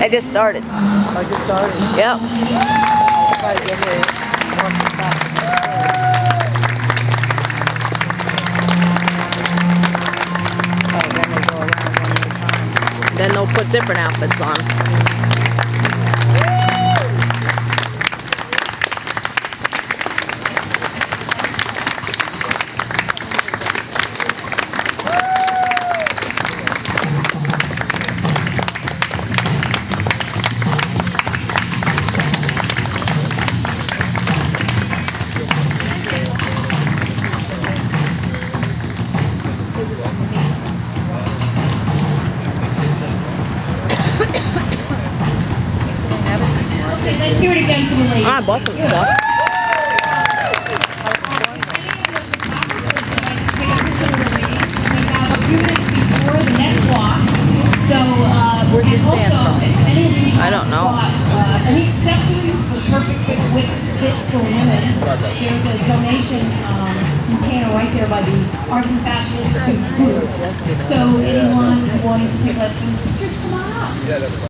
I just started. I just started. Yep. Try to get here. Oh, then they go around one at a time. Then they'll put different outfits on. Let's hear it again for the ladies. I bought some stuff. Before the next walk. So, Where'd you stand from? I don't know. Any accessories for perfect fit for women. There's a donation container right there by the Arts and Fashion Institute booth. So anyone wanting to take lessons, just come on up.